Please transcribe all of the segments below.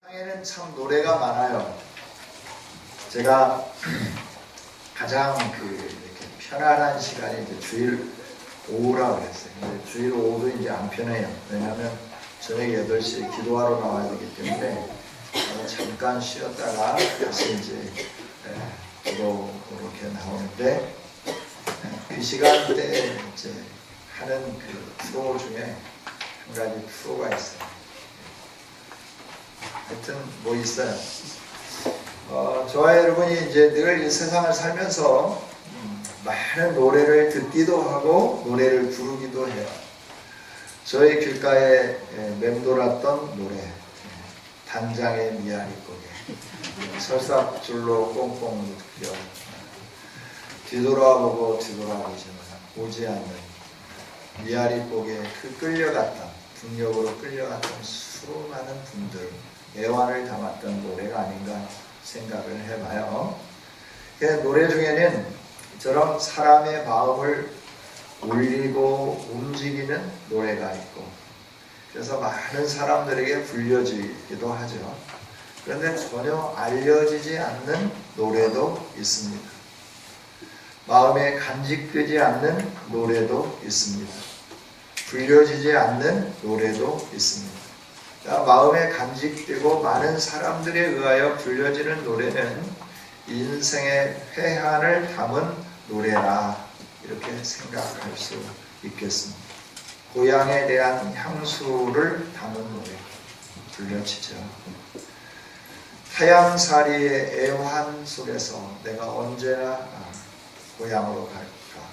세상에는 참 노래가 많아요. 제가 가장 이렇게 편안한 시간이 이제 주일 오후라 그랬어요. 근데 주일 오후도 이제 안 편해요. 왜냐하면 저녁 8시에 기도하러 나와야 되기 때문에 잠깐 쉬었다가 다시 이제 기도로 이렇게 나오는데 그 시간대에 이제 하는 그 프로 중에 한 가지 프로가 있어요. 하여튼 뭐 있어요. 저와 여러분이 이제 늘 이 세상을 살면서 많은 노래를 듣기도 하고 노래를 부르기도 해요. 저희 귓가에 맴돌았던 노래, 단장의 미아리 고개, 설사줄로 꽁꽁 묶여 뒤돌아보고 뒤돌아보지만 오지 않는 미아리 고개, 그 끌려갔던 북녘으로 끌려갔던 수많은 분들, 애환을 담았던 노래가 아닌가 생각을 해봐요. 노래 중에는 저런 사람의 마음을 울리고 움직이는 노래가 있고, 그래서 많은 사람들에게 불려지기도 하죠. 그런데 전혀 알려지지 않는 노래도 있습니다. 마음에 간직되지 않는 노래도 있습니다. 불려지지 않는 노래도 있습니다. 마음에 간직되고 많은 사람들에 의하여 불려지는 노래는 인생의 회한을 담은 노래라, 이렇게 생각할 수 있겠습니다. 고향에 대한 향수를 담은 노래 불려지죠. 타향살이의 애환 속에서 내가 언제나 고향으로 갈까,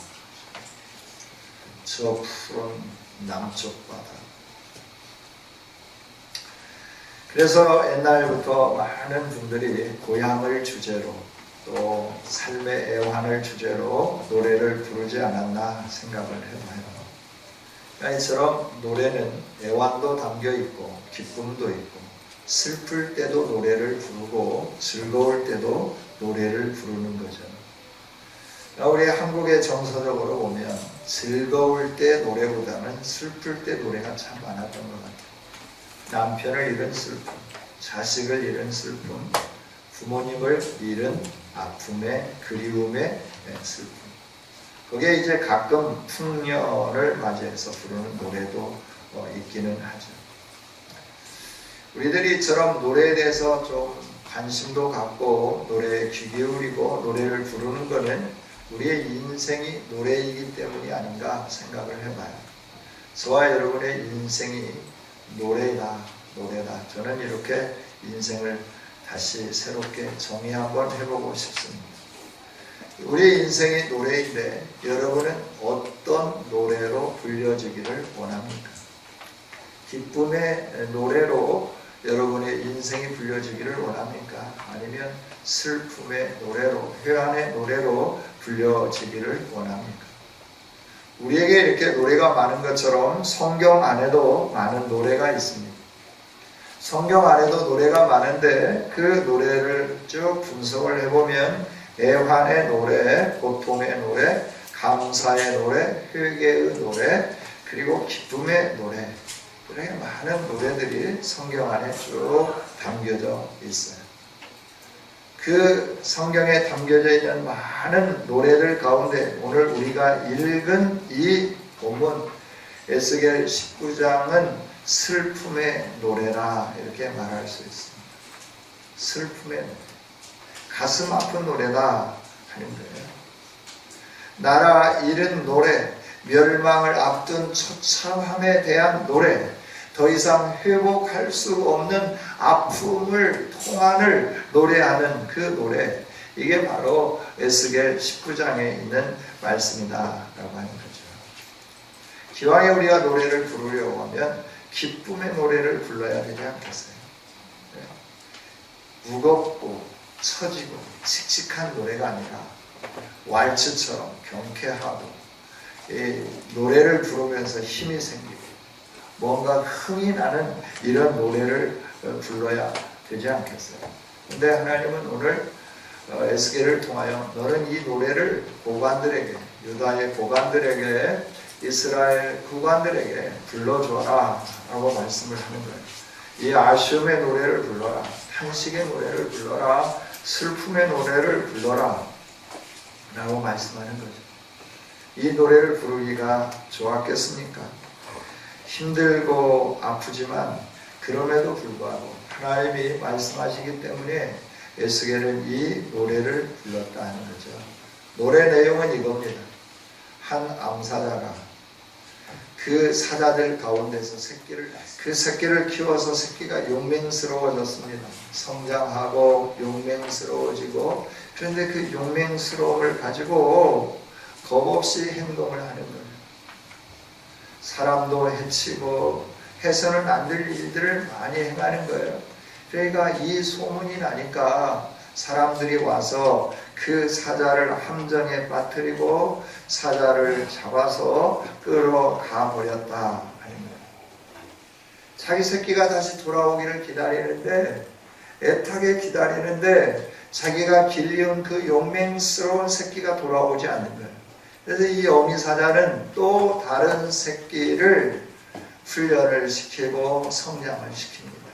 저 푸른 남쪽 바다. 그래서 옛날부터 많은 분들이 고향을 주제로 또 삶의 애환을 주제로 노래를 부르지 않았나 생각을 해봐요. 이처럼 노래는 애환도 담겨 있고 기쁨도 있고 슬플 때도 노래를 부르고 즐거울 때도 노래를 부르는 거죠. 우리 한국의 정서적으로 보면 즐거울 때 노래보다는 슬플 때 노래가 참 많았던 것 같아요. 남편을 잃은 슬픔, 자식을 잃은 슬픔, 부모님을 잃은 아픔의 그리움의 슬픔. 거기에 이제 가끔 풍년을 맞이해서 부르는 노래도 있기는 하죠. 우리들이 이처럼 노래에 대해서 좀 관심도 갖고 노래에 귀 기울이고 노래를 부르는 것은 우리의 인생이 노래이기 때문이 아닌가 생각을 해봐요. 저와 여러분의 인생이 노래다. 저는 이렇게 인생을 다시 새롭게 정의 한번 해보고 싶습니다. 우리 인생이 노래인데 여러분은 어떤 노래로 불려지기를 원합니까? 기쁨의 노래로 여러분의 인생이 불려지기를 원합니까? 아니면 슬픔의 노래로, 회한의 노래로 불려지기를 원합니까? 우리에게 이렇게 노래가 많은 것처럼 성경 안에도 많은 노래가 있습니다. 성경 안에도 노래가 많은데 그 노래를 쭉 분석을 해보면 애환의 노래, 고통의 노래, 감사의 노래, 회개의 노래, 그리고 기쁨의 노래, 그렇게 많은 노래들이 성경 안에 쭉 담겨져 있어요. 그 성경에 담겨져 있는 많은 노래들 가운데 오늘 우리가 읽은 이 본문 에스겔 19장은 슬픔의 노래라, 이렇게 말할 수 있습니다. 슬픔의 노래, 가슴 아픈 노래다 하는 거예요. 나라 잃은 노래, 멸망을 앞둔 처참함에 대한 노래, 더 이상 회복할 수 없는 아픔을, 통한을 노래하는 그 노래, 이게 바로 에스겔 19장에 있는 말씀이다 라고 하는 거죠. 기왕에 우리가 노래를 부르려고 하면 기쁨의 노래를 불러야 되지 않겠어요? 무겁고 처지고 칙칙한 노래가 아니라 왈츠처럼 경쾌하고 노래를 부르면서 힘이 생기고 뭔가 흥이 나는 이런 노래를 불러야 되지 않겠어요? 근데 하나님은 오늘 에스겔을 통하여 너는 이 노래를 고관들에게, 유다의 고관들에게, 이스라엘 국왕들에게 불러줘라 라고 말씀을 하는 거예요. 이 아쉬움의 노래를 불러라. 탄식의 노래를 불러라. 슬픔의 노래를 불러라. 라고 말씀하는 거죠. 이 노래를 부르기가 좋았겠습니까? 힘들고 아프지만 그럼에도 불구하고 하나님이 말씀하시기 때문에 에스겔은 이 노래를 불렀다는 거죠. 노래 내용은 이겁니다. 한 암사자가 그 사자들 가운데서 그 새끼를 키워서 새끼가 용맹스러워졌습니다. 성장하고 용맹스러워지고, 그런데 그 용맹스러움을 가지고 겁없이 행동을 하는 거예요. 사람도 해치고 해서는 안 될 일들을 많이 행하는 거예요. 그러니까 이 소문이 나니까 사람들이 와서 그 사자를 함정에 빠뜨리고 사자를 잡아서 끌어가 버렸다 하는 거예요. 자기 새끼가 다시 돌아오기를 기다리는데, 애타게 기다리는데 자기가 길리운 그 용맹스러운 새끼가 돌아오지 않는 거예요. 그래서 이 어미 사자는 또 다른 새끼를 훈련을 시키고 성장을 시킵니다.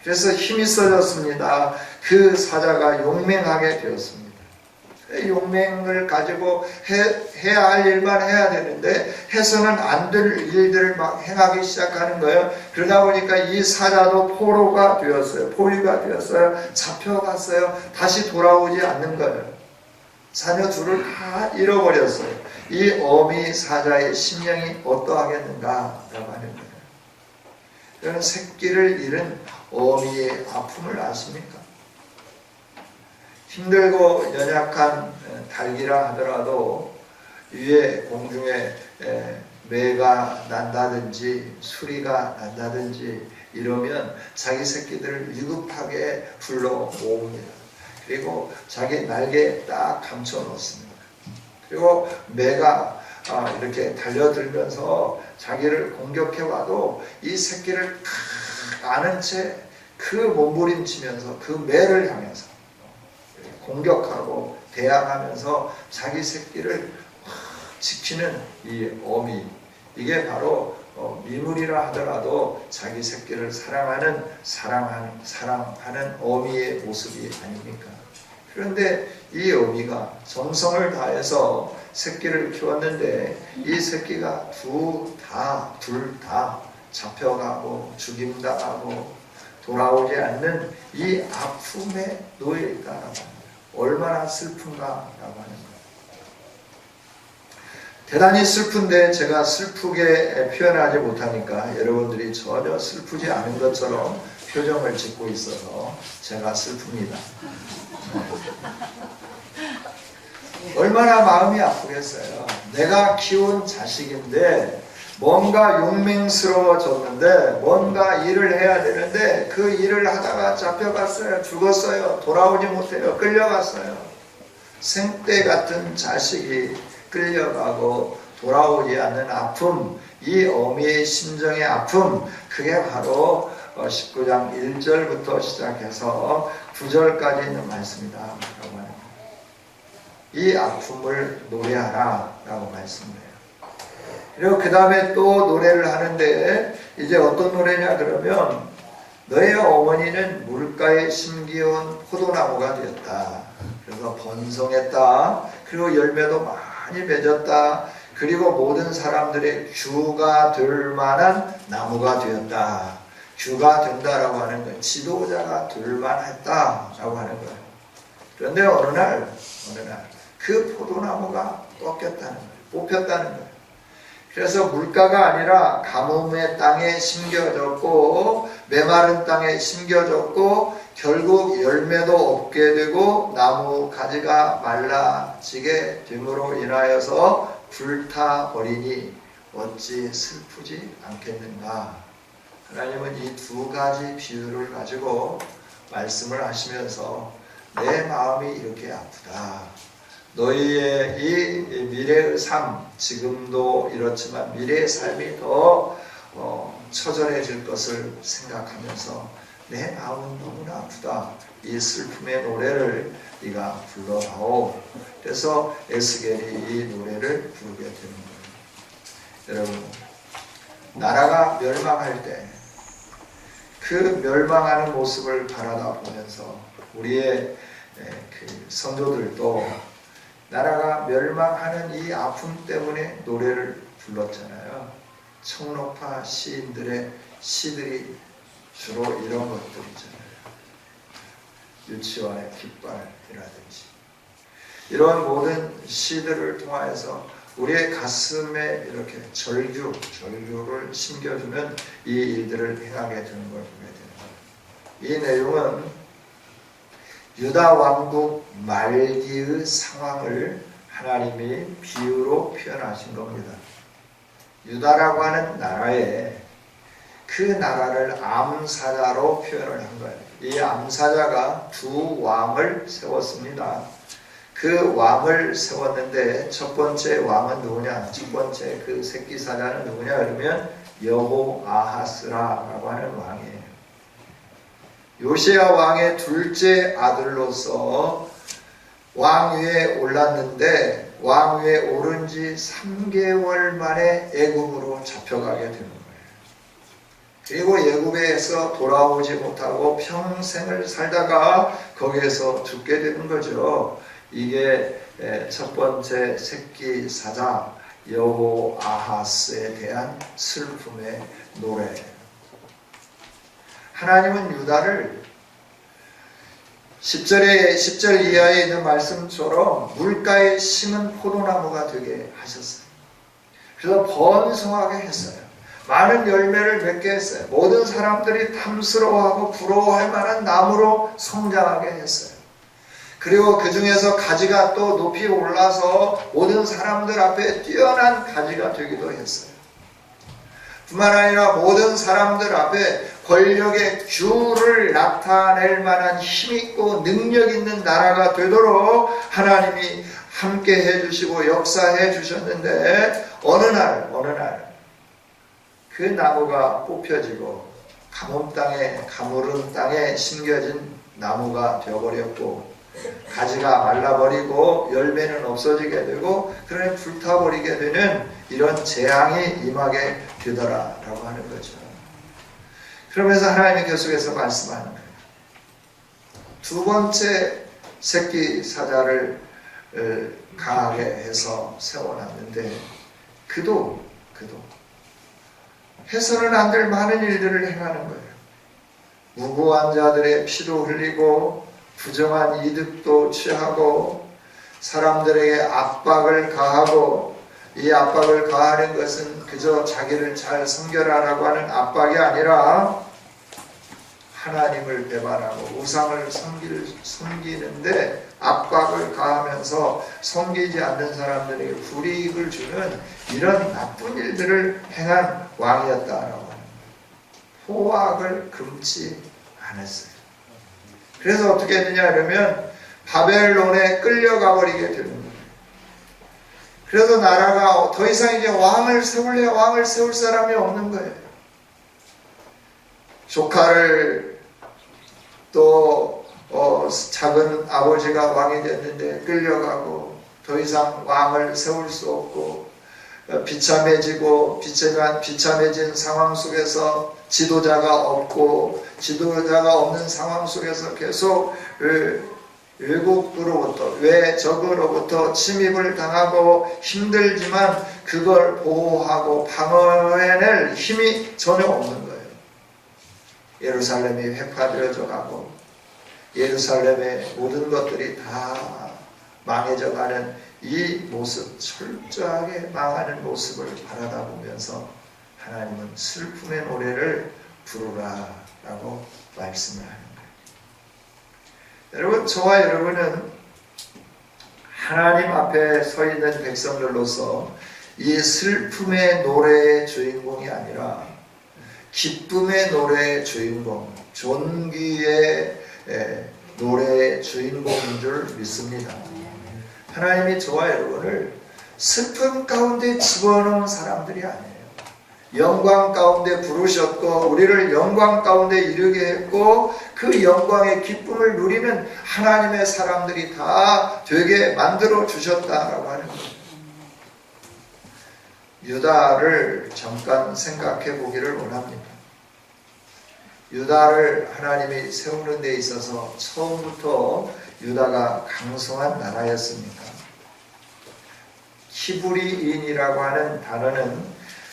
그래서 힘이 써졌습니다. 그 사자가 용맹하게 되었습니다. 용맹을 가지고 해야 할 일만 해야 되는데 해서는 안 될 일들을 막 행하기 시작하는 거예요. 그러다 보니까 이 사자도 포로가 되었어요. 포위가 되었어요. 잡혀갔어요. 다시 돌아오지 않는 거예요. 자녀 둘을 다 잃어버렸어요. 이 어미 사자의 심령이 어떠하겠는가라고 하는 거예요. 여러분, 새끼를 잃은 어미의 아픔을 아십니까? 힘들고 연약한 닭이라 하더라도 위에 공중에 매가 난다든지 수리가 난다든지 이러면 자기 새끼들을 위급하게 불러 모읍니다. 그리고 자기 날개에 딱 감춰 놓습니다. 그리고 매가 이렇게 달려들면서 자기를 공격해 와도 이 새끼를 아는 채 그 몸부림치면서 그 매를 향해서 공격하고 대항하면서 자기 새끼를 지키는 이 어미, 이게 바로 미물이라 하더라도 자기 새끼를 사랑하는 어미의 모습이 아닙니까? 그런데 이 어미가 정성을 다해서 새끼를 키웠는데 이 새끼가 둘 다 잡혀가고 죽임당하고 돌아오지 않는 이 아픔에 놓여 있다라고 합니다. 얼마나 슬픈가라고 하는 거예요. 대단히 슬픈데 제가 슬프게 표현하지 못하니까 여러분들이 전혀 슬프지 않은 것처럼 표정을 짓고 있어서 제가 슬픕니다. 얼마나 마음이 아프겠어요. 내가 키운 자식인데 뭔가 용맹스러워졌는데 뭔가 일을 해야 되는데 그 일을 하다가 잡혀갔어요. 죽었어요. 돌아오지 못해요. 끌려갔어요. 생떼 같은 자식이 끌려가고 돌아오지 않는 아픔, 이 어미의 심정의 아픔, 그게 바로 19장 1절부터 시작해서 9절까지 있는 말씀이다 라고 합니다. 이 아픔을 노래하라 라고 말씀해요. 그리고 그 다음에 또 노래를 하는데 이제 어떤 노래냐 그러면 너의 어머니는 물가에 심기운 포도나무가 되었다. 그래서 번성했다. 그리고 열매도 많이 맺었다. 그리고 모든 사람들의 주가 될 만한 나무가 되었다. 주가 된다라고 하는 건 지도자가 될 만했다라고 하는 거예요. 그런데 어느 날 그 포도나무가 뽑혔다는 거예요. 그래서 물가가 아니라 가뭄의 땅에 심겨졌고 메마른 땅에 심겨졌고 결국 열매도 없게 되고 나무 가지가 말라지게 됨으로 인하여서 불타버리니 어찌 슬프지 않겠는가. 하나님은 이 두 가지 비유를 가지고 말씀을 하시면서 내 마음이 이렇게 아프다. 너희의 이 미래의 삶, 지금도 이렇지만 미래의 삶이 더 처절해질 것을 생각하면서 내 마음은 너무나 아프다. 이 슬픔의 노래를 네가 불러다오. 그래서 에스겔이 이 노래를 부르게 되는 거예요. 여러분, 나라가 멸망할 때 그 멸망하는 모습을 바라다 보면서 우리의 그 성도들도 나라가 멸망하는 이 아픔 때문에 노래를 불렀잖아요. 청록파 시인들의 시들이 주로 이런 것들이잖아요. 유치원의 깃발이라든지 이런 모든 시들을 통하여서 우리의 가슴에 이렇게 절규를 심겨주는 이 일들을 행하게 되는 걸 보게 되는 거예요. 이 내용은 유다 왕국 말기의 상황을 하나님이 비유로 표현하신 겁니다. 유다라고 하는 나라에 그 나라를 암사자로 표현을 한 거예요. 이 암사자가 두 왕을 세웠습니다. 그 왕을 세웠는데 첫 번째 왕은 누구냐? 첫 번째 그 새끼 사자는 누구냐? 그러면 여호아하스라고 하는 왕이에요. 요시야 왕의 둘째 아들로서 왕위에 올랐는데 왕위에 오른 지 3개월 만에 애굽으로 잡혀가게 되는 거예요. 그리고 애굽에서 돌아오지 못하고 평생을 살다가 거기에서 죽게 되는 거죠. 이게 첫 번째 새끼 사자 여호아하스에 대한 슬픔의 노래예요. 하나님은 유다를 10절 이하에 있는 말씀처럼 물가에 심은 포도나무가 되게 하셨어요. 그래서 번성하게 했어요. 많은 열매를 맺게 했어요. 모든 사람들이 탐스러워하고 부러워할 만한 나무로 성장하게 했어요. 그리고 그 중에서 가지가 또 높이 올라서 모든 사람들 앞에 뛰어난 가지가 되기도 했어요. 뿐만 아니라 모든 사람들 앞에 권력의 규를 나타낼 만한 힘있고 능력 있는 나라가 되도록 하나님이 함께 해주시고 역사해 주셨는데 어느 날 그 나무가 뽑혀지고 가물은 땅에 심겨진 나무가 되어버렸고 가지가 말라버리고 열매는 없어지게 되고 그러니 불타버리게 되는 이런 재앙이 임하게 되더라라고 하는 거죠. 그러면서 하나님이 계속해서 말씀하는 거예요. 두 번째 새끼 사자를 강하게 해서 세워놨는데 그도 해서는 안 될 많은 일들을 행하는 거예요. 무고한 자들의 피도 흘리고 부정한 이득도 취하고 사람들에게 압박을 가하고 이 압박을 가하는 것은 그저 자기를 잘 섬겨라라고 하는 압박이 아니라 하나님을 배반하고 우상을 섬기는데 압박을 가하면서 섬기지 않는 사람들에게 불이익을 주는 이런 나쁜 일들을 행한 왕이었다라고 하는 거예요. 포악을 금치 않았어요. 그래서 어떻게 되냐 그러면 바벨론에 끌려가 버리게 되는 거예요. 그래서 나라가 더 이상 이제 왕을 세울 사람이 없는 거예요. 조카를 또 작은 아버지가 왕이 됐는데 끌려가고 더 이상 왕을 세울 수 없고 비참해진 상황 속에서 지도자가 없고 지도자가 없는 상황 속에서 계속 외적으로부터 침입을 당하고 힘들지만 그걸 보호하고 방어해낼 힘이 전혀 없는 거예요. 예루살렘이 회파되어져 가고 예루살렘의 모든 것들이 다 망해져 가는 이 모습, 철저하게 망하는 모습을 바라다 보면서 하나님은 슬픔의 노래를 부르라 라고 말씀을 하는 거예요. 여러분, 저와 여러분은 하나님 앞에 서 있는 백성들로서 이 슬픔의 노래의 주인공이 아니라 기쁨의 노래의 주인공, 존귀의 노래의 주인공인 줄 믿습니다. 하나님이 저와 여러분을 슬픔 가운데 집어넣은 사람들이 아니에요. 영광 가운데 부르셨고 우리를 영광 가운데 이르게 했고 그 영광의 기쁨을 누리는 하나님의 사람들이 다 되게 만들어 주셨다라고 하는 거예요. 유다를 잠깐 생각해 보기를 원합니다. 유다를 하나님이 세우는 데 있어서 처음부터 유다가 강성한 나라였습니까? 히브리인이라고 하는 단어는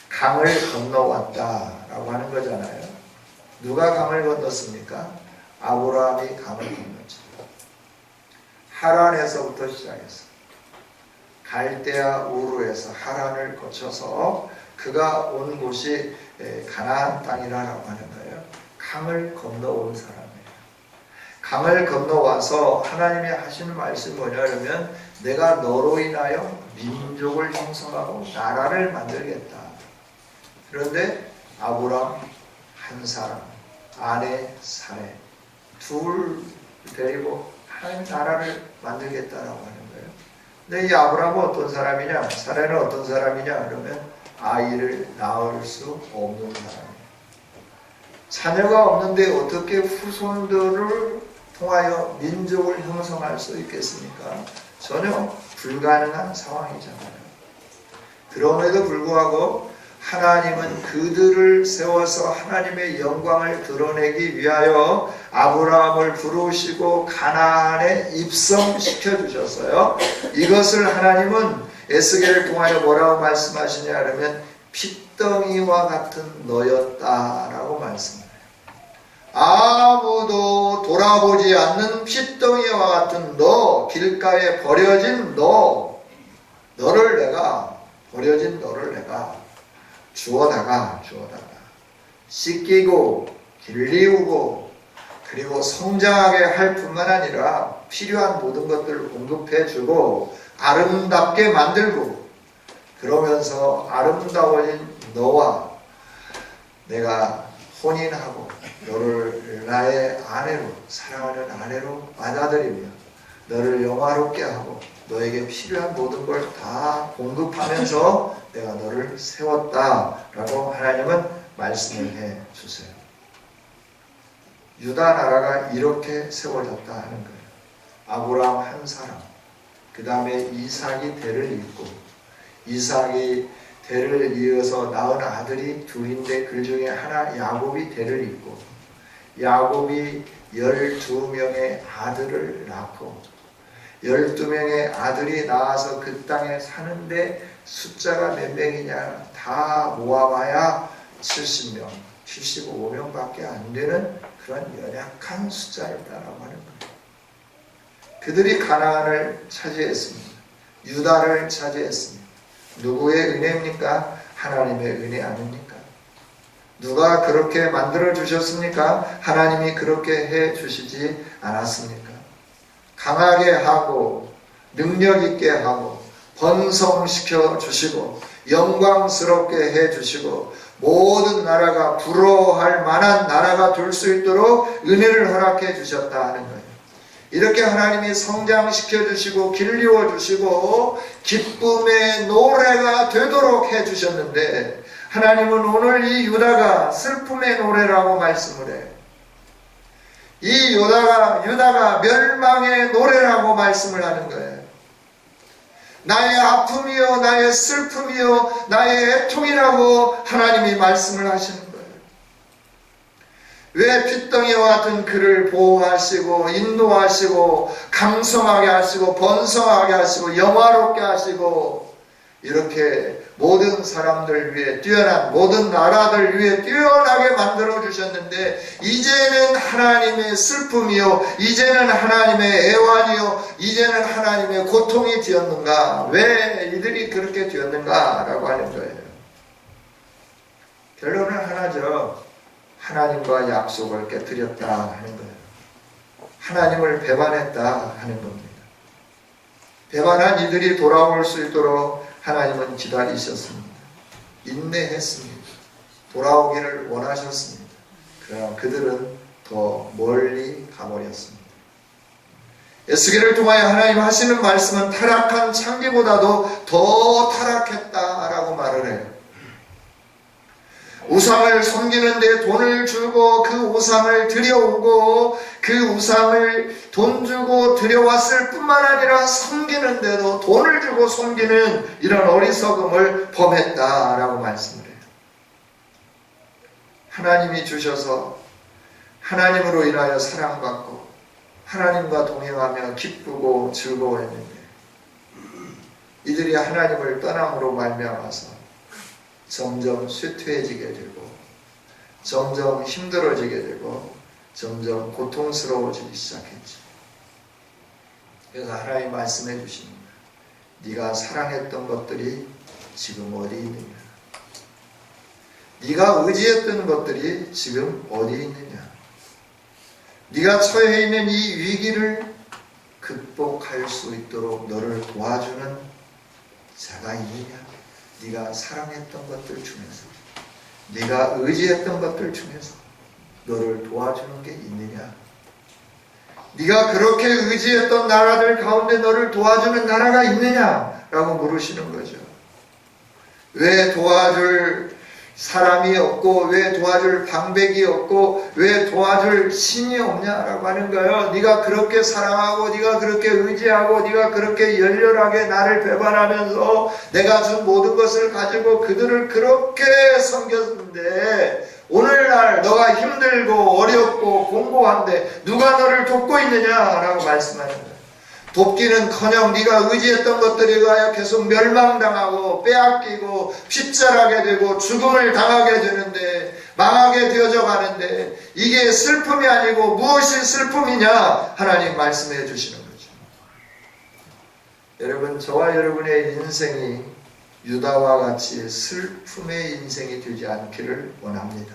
강을 건너왔다라고 하는 거잖아요. 누가 강을 건넜습니까? 아브라함이 강을 건넜죠. 하란에서부터 시작해서 갈대아 우르에서 하란을 거쳐서 그가 온 곳이 가나안 땅이라고 하는 거예요. 강을 건너온 사람이에요. 강을 건너와서 하나님이 하시는 말씀이 뭐냐면 내가 너로 인하여 민족을 형성하고 나라를 만들겠다. 그런데 아브람 한 사람, 아내 사례 둘 데리고 하나님 나라를 만들겠다라고 하는 거예요. 근데 이 아브람은 어떤 사람이냐? 사례는 어떤 사람이냐? 그러면 아이를 낳을 수 없는 사람이에요. 자녀가 없는데 어떻게 후손들을 통하여 민족을 형성할 수 있겠습니까? 전혀 불가능한 상황이잖아요. 그럼에도 불구하고 하나님은 그들을 세워서 하나님의 영광을 드러내기 위하여 아브라함을 부르시고 가나안에 입성시켜 주셨어요. 이것을 하나님은 에스겔을 통하여 뭐라고 말씀하시냐 하면 핏덩이와 같은 너였다라고 말씀해요. 아무도 돌아보지 않는 핏덩이와 같은 너, 길가에 버려진 너를 내가 버려진 너를 내가 주워다가 씻기고 길리우고 그리고 성장하게 할 뿐만 아니라 필요한 모든 것들을 공급해주고 아름답게 만들고 그러면서 아름다워진 너와 내가 혼인하고 너를 나의 아내로 사랑하는 아내로 받아들이며 너를 영화롭게 하고 너에게 필요한 모든 걸 다 공급하면서 내가 너를 세웠다라고 하나님은 말씀을 해 주세요. 유다 나라가 이렇게 세워졌다 하는 거예요. 아브라함 한 사람, 그 다음에 이삭이 대를 잇고 이삭이 대를 이어서 낳은 아들이 둘인데 그 중에 하나 야곱이 대를 잇고 야곱이 12명의 아들을 낳고 12명의 아들이 나와서 그 땅에 사는데 숫자가 몇 명이냐 다 모아봐야 70명, 75명밖에 안 되는 그런 연약한 숫자였다라고 하는 거예요. 그들이 가나안을 차지했습니다. 유다를 차지했습니다. 누구의 은혜입니까? 하나님의 은혜 아닙니까? 누가 그렇게 만들어 주셨습니까? 하나님이 그렇게 해 주시지 않았습니까? 강하게 하고 능력 있게 하고 번성시켜 주시고 영광스럽게 해 주시고 모든 나라가 부러워할 만한 나라가 될 수 있도록 은혜를 허락해 주셨다 하는 거예요. 이렇게 하나님이 성장시켜 주시고 길리워 주시고 기쁨의 노래가 되도록 해 주셨는데 하나님은 오늘 이 유다가 슬픔의 노래라고 말씀을 해요. 이 유다가 멸망의 노래라고 말씀을 하는 거예요. 나의 아픔이요 나의 슬픔이요 나의 애통이라고 하나님이 말씀을 하시는 거예요. 왜 핏덩이와 같은 그를 보호하시고 인도하시고 강성하게 하시고 번성하게 하시고 영화롭게 하시고 이렇게 모든 사람들 위해 뛰어난 모든 나라들 위해 뛰어나게 만들어 주셨는데 이제는 하나님의 슬픔이요 이제는 하나님의 애환이요 이제는 하나님의 고통이 되었는가? 왜 이들이 그렇게 되었는가? 라고 하는 거예요. 결론은 하나죠. 하나님과 약속을 깨뜨렸다 하는 거예요. 하나님을 배반했다 하는 겁니다. 배반한 이들이 돌아올 수 있도록 하나님은 기다리셨습니다. 인내했습니다. 돌아오기를 원하셨습니다. 그러나 그들은 더 멀리 가버렸습니다. 에스겔을 통하여 하나님 하시는 말씀은 타락한 창기보다도 더 타락했다라고 말을 해요. 우상을 섬기는데 돈을 주고 그 우상을 들여오고 그 우상을 돈 주고 들여왔을 뿐만 아니라 섬기는데도 돈을 주고 섬기는 이런 어리석음을 범했다라고 말씀을 해요. 하나님이 주셔서 하나님으로 인하여 사랑받고 하나님과 동행하며 기쁘고 즐거워했는데 이들이 하나님을 떠남으로 말미암아서 점점 쇠퇴해지게 되고 점점 힘들어지게 되고 점점 고통스러워지기 시작했지. 그래서 하나님 말씀해 주십니다. 네가 사랑했던 것들이 지금 어디 있느냐? 네가 의지했던 것들이 지금 어디 있느냐? 네가 처해 있는 이 위기를 극복할 수 있도록 너를 도와주는 자가 있느냐? 네가 사랑했던 것들 중에서, 네가 의지했던 것들 중에서 너를 도와주는 게 있느냐? 네가 그렇게 의지했던 나라들 가운데 너를 도와주는 나라가 있느냐? 라고 물으시는 거죠. 왜 도와줄 사람이 없고 왜 도와줄 방백이 없고 왜 도와줄 신이 없냐라고 하는 거예요. 네가 그렇게 사랑하고 네가 그렇게 의지하고 네가 그렇게 열렬하게 나를 배반하면서 내가 준 모든 것을 가지고 그들을 그렇게 섬겼는데 오늘날 너가 힘들고 어렵고 공고한데 누가 너를 돕고 있느냐라고 말씀하는 거예요. 돕기는커녕 네가 의지했던 것들에 의하여 계속 멸망당하고 빼앗기고 핍절하게 되고 죽음을 당하게 되는데 망하게 되어져 가는데 이게 슬픔이 아니고 무엇이 슬픔이냐? 하나님 말씀해 주시는 거죠. 여러분, 저와 여러분의 인생이 유다와 같이 슬픔의 인생이 되지 않기를 원합니다.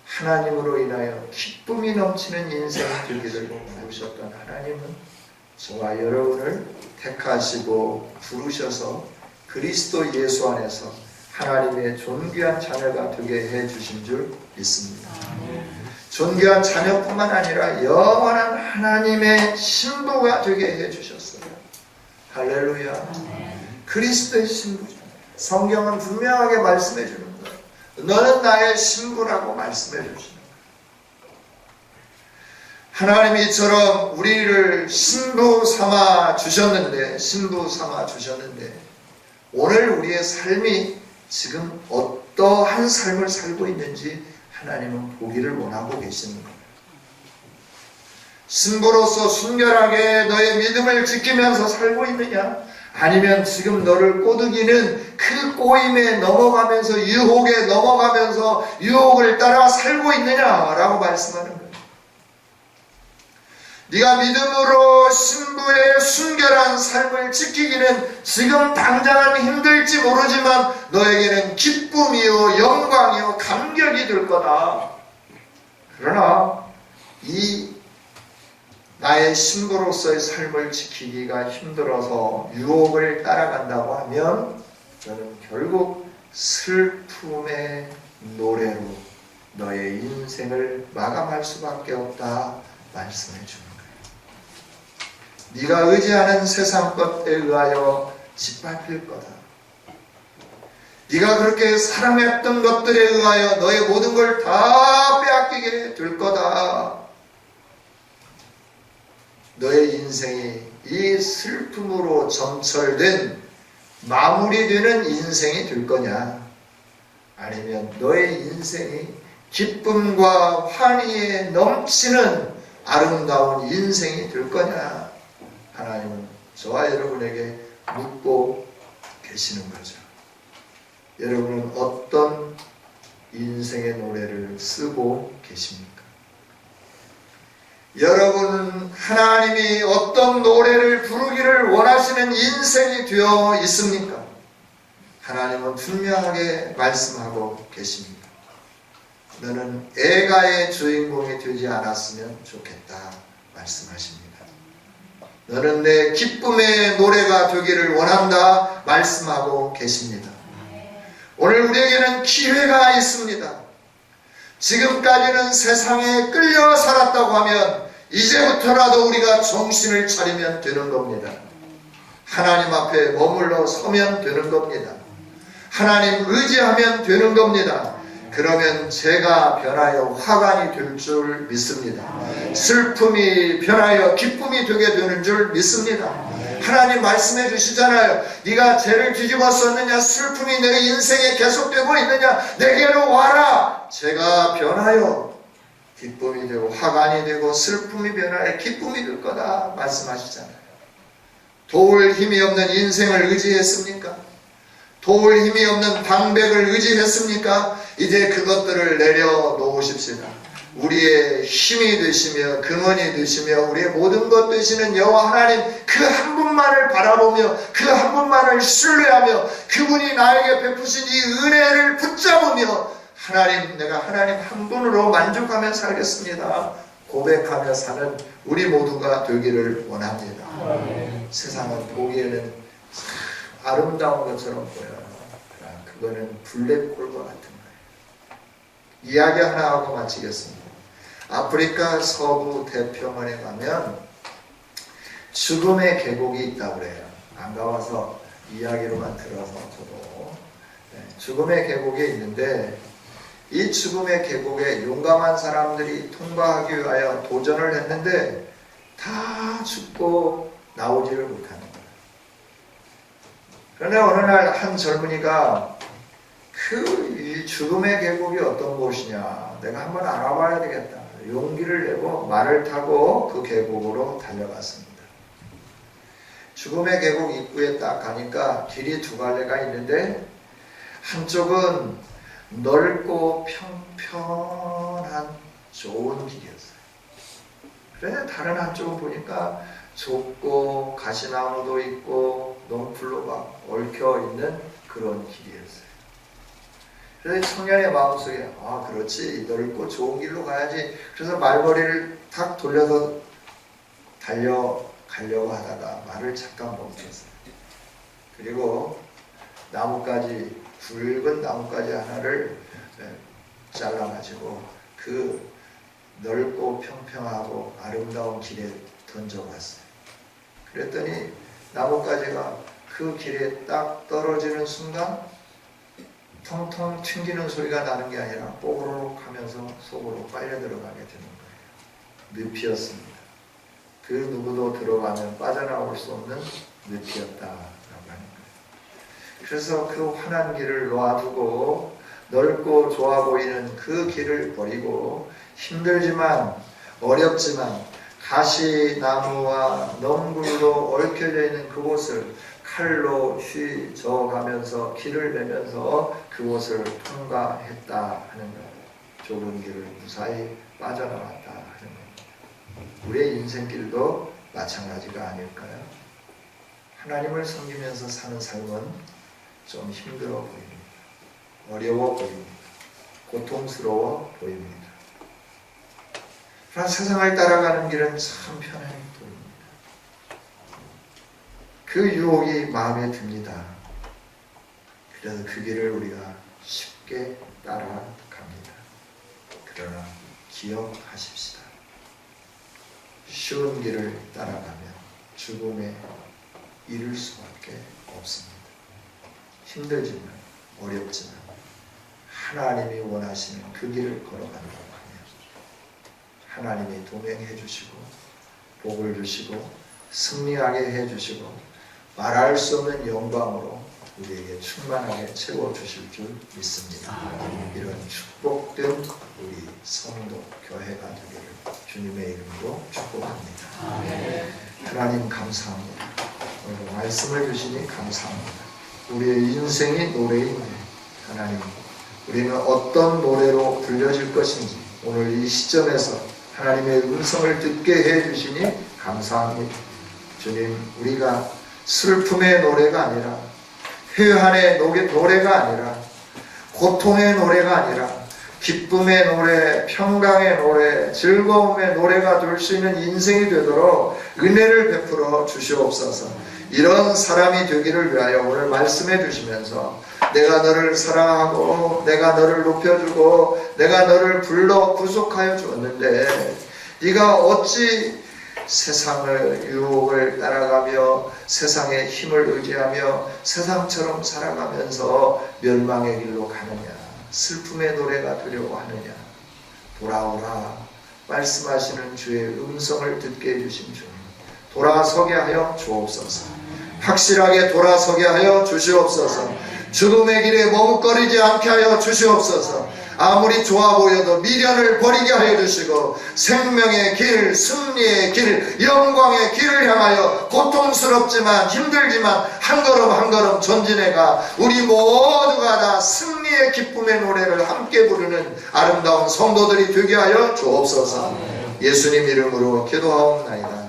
하나님으로 인하여 기쁨이 넘치는 인생이 되기를 부르셨던 하나님은 저와 여러분을 택하시고 부르셔서 그리스도 예수 안에서 하나님의 존귀한 자녀가 되게 해주신 줄 믿습니다. 존귀한 자녀뿐만 아니라 영원한 하나님의 신부가 되게 해주셨어요. 할렐루야. 그리스도의 신부죠. 성경은 분명하게 말씀해 주는 거예요. 너는 나의 신부라고 말씀해 주시는 거예요. 하나님이 이처럼 우리를 신부 삼아 주셨는데 오늘 우리의 삶이 지금 어떠한 삶을 살고 있는지 하나님은 보기를 원하고 계시는 거예요. 신부로서 순결하게 너의 믿음을 지키면서 살고 있느냐? 아니면 지금 너를 꼬드기는 그 꼬임에 넘어가면서 유혹에 넘어가면서 유혹을 따라 살고 있느냐라고 말씀하는 거예요. 네가 믿음으로 신부의 순결한 삶을 지키기는 지금 당장은 힘들지 모르지만 너에게는 기쁨이요 영광이요 감격이 될 거다. 그러나 이 나의 신부로서의 삶을 지키기가 힘들어서 유혹을 따라간다고 하면 너는 결국 슬픔의 노래로 너의 인생을 마감할 수밖에 없다 말씀해 주는 거예요. 네가 의지하는 세상 것에 의하여 짓밟힐 거다. 네가 그렇게 사랑했던 것들에 의하여 너의 모든 걸 다 빼앗기게 될 거다. 너의 인생이 이 슬픔으로 점철된 마무리되는 인생이 될 거냐? 아니면 너의 인생이 기쁨과 환희에 넘치는 아름다운 인생이 될 거냐? 하나님은 저와 여러분에게 묻고 계시는 거죠. 여러분은 어떤 인생의 노래를 쓰고 계십니까? 여러분은 하나님이 어떤 노래를 부르기를 원하시는 인생이 되어 있습니까? 하나님은 분명하게 말씀하고 계십니다. 너는 애가의 주인공이 되지 않았으면 좋겠다 말씀하십니다. 너는 내 기쁨의 노래가 되기를 원한다 말씀하고 계십니다. 오늘 우리에게는 기회가 있습니다. 지금까지는 세상에 끌려 살았다고 하면 이제부터라도 우리가 정신을 차리면 되는 겁니다. 하나님 앞에 머물러 서면 되는 겁니다. 하나님 의지하면 되는 겁니다. 그러면 죄가 변하여 화관이 될 줄 믿습니다. 슬픔이 변하여 기쁨이 되게 되는 줄 믿습니다. 하나님 말씀해 주시잖아요. 네가 죄를 뒤집어 썼느냐, 슬픔이 내 인생에 계속되고 있느냐, 내게로 와라. 죄가 변하여 기쁨이 되고 화관이 되고 슬픔이 변화해 기쁨이 될 거다 말씀하시잖아요. 도울 힘이 없는 인생을 의지했습니까? 도울 힘이 없는 방백을 의지했습니까? 이제 그것들을 내려놓으십시다. 우리의 힘이 되시며 근원이 되시며 우리의 모든 것 되시는 여호와 하나님, 그 한 분만을 바라보며 그 한 분만을 신뢰하며 그분이 나에게 베푸신 이 은혜를 붙잡으며 하나님, 내가 하나님 한 분으로 만족하며 살겠습니다 고백하며 사는 우리 모두가 되기를 원합니다. 세상은 보기에는 아름다운 것처럼 보여요. 그거는 블랙홀과 같은 거예요. 이야기 하나 하고 마치겠습니다. 아프리카 서부 대평원에 가면 죽음의 계곡이 있다고 그래요. 안 가봐서 이야기로만 들어서 저도 죽음의 계곡이 있는데, 이 죽음의 계곡에 용감한 사람들이 통과하기 위하여 도전을 했는데 다 죽고 나오지를 못하는 거예요. 그런데 어느 날 한 젊은이가 이 죽음의 계곡이 어떤 곳이냐, 내가 한번 알아봐야 되겠다. 용기를 내고 말을 타고 그 계곡으로 달려갔습니다. 죽음의 계곡 입구에 딱 가니까 길이 두 갈래가 있는데, 한쪽은 넓고 평평한 좋은 길이었어요. 그런데 다른 한쪽은 보니까 좁고 가시나무도 있고 농풀로 막 얽혀있는 그런 길이었어요. 그래서 청년의 마음속에 그렇지, 넓고 좋은 길로 가야지. 그래서 말머리를 탁 돌려서 달려가려고 하다가 말을 잠깐 멈췄어요. 그리고 나뭇가지, 굵은 나뭇가지 하나를 잘라가지고 그 넓고 평평하고 아름다운 길에 던져봤어요. 그랬더니 나뭇가지가 그 길에 딱 떨어지는 순간 통통 튕기는 소리가 나는 게 아니라 뽀그로록 하면서 속으로 빨려 들어가게 되는 거예요. 늪이었습니다. 그 누구도 들어가면 빠져나올 수 없는 늪이었다라고 하는 거예요. 그래서 그 환한 길을 놔두고 넓고 좋아 보이는 그 길을 버리고 힘들지만 어렵지만 가시나무와 넝굴로 얽혀져 있는 그곳을 칼로 휘저어가면서 길을 내면서 그곳을 통과했다 하는 것, 좁은 길을 무사히 빠져나왔다 하는 것. 우리의 인생길도 마찬가지가 아닐까요? 하나님을 섬기면서 사는 삶은 좀 힘들어 보입니다. 어려워 보입니다. 고통스러워 보입니다. 그러나 세상을 따라가는 길은 참 편해 보입니다. 그 유혹이 마음에 듭니다. 그래서 그 길을 우리가 쉽게 따라갑니다. 그러나 기억하십시다. 쉬운 길을 따라가면 죽음에 이를 수밖에 없습니다. 힘들지만 어렵지만 하나님이 원하시는 그 길을 걸어간다고 하면 하나님이 동행해 주시고 복을 주시고 승리하게 해 주시고 말할 수 없는 영광으로 우리에게 충만하게 채워주실 줄 믿습니다. 이런 축복된 우리 성도 교회가 되기를 주님의 이름으로 축복합니다. 하나님 감사합니다. 오늘 말씀을 주시니 감사합니다. 우리의 인생이 노래인데 하나님, 우리는 어떤 노래로 불려질 것인지 오늘 이 시점에서 하나님의 음성을 듣게 해주시니 감사합니다. 주님, 우리가 슬픔의 노래가 아니라 회한의 노래가 아니라 고통의 노래가 아니라 기쁨의 노래, 평강의 노래, 즐거움의 노래가 될 수 있는 인생이 되도록 은혜를 베풀어 주시옵소서. 이런 사람이 되기를 위하여 오늘 말씀해 주시면서 내가 너를 사랑하고 내가 너를 높여주고 내가 너를 불러 구속하여 주었는데 네가 어찌 세상을 유혹을 따라가며 세상의 힘을 의지하며 세상처럼 살아가면서 멸망의 길로 가느냐, 슬픔의 노래가 되려고 하느냐. 돌아오라 말씀하시는 주의 음성을 듣게 해주신 주님, 돌아서게 하여 주옵소서. 확실하게 돌아서게 하여 주시옵소서. 죽음의 길에 머뭇거리지 않게 하여 주시옵소서. 아무리 좋아 보여도 미련을 버리게 하여 주시고 생명의 길, 승리의 길, 영광의 길을 향하여 고통스럽지만 힘들지만 한 걸음 한 걸음 전진해가 우리 모두가 다 승리의 기쁨의 노래를 함께 부르는 아름다운 성도들이 되게 하여 주옵소서. 예수님 이름으로 기도하옵나이다.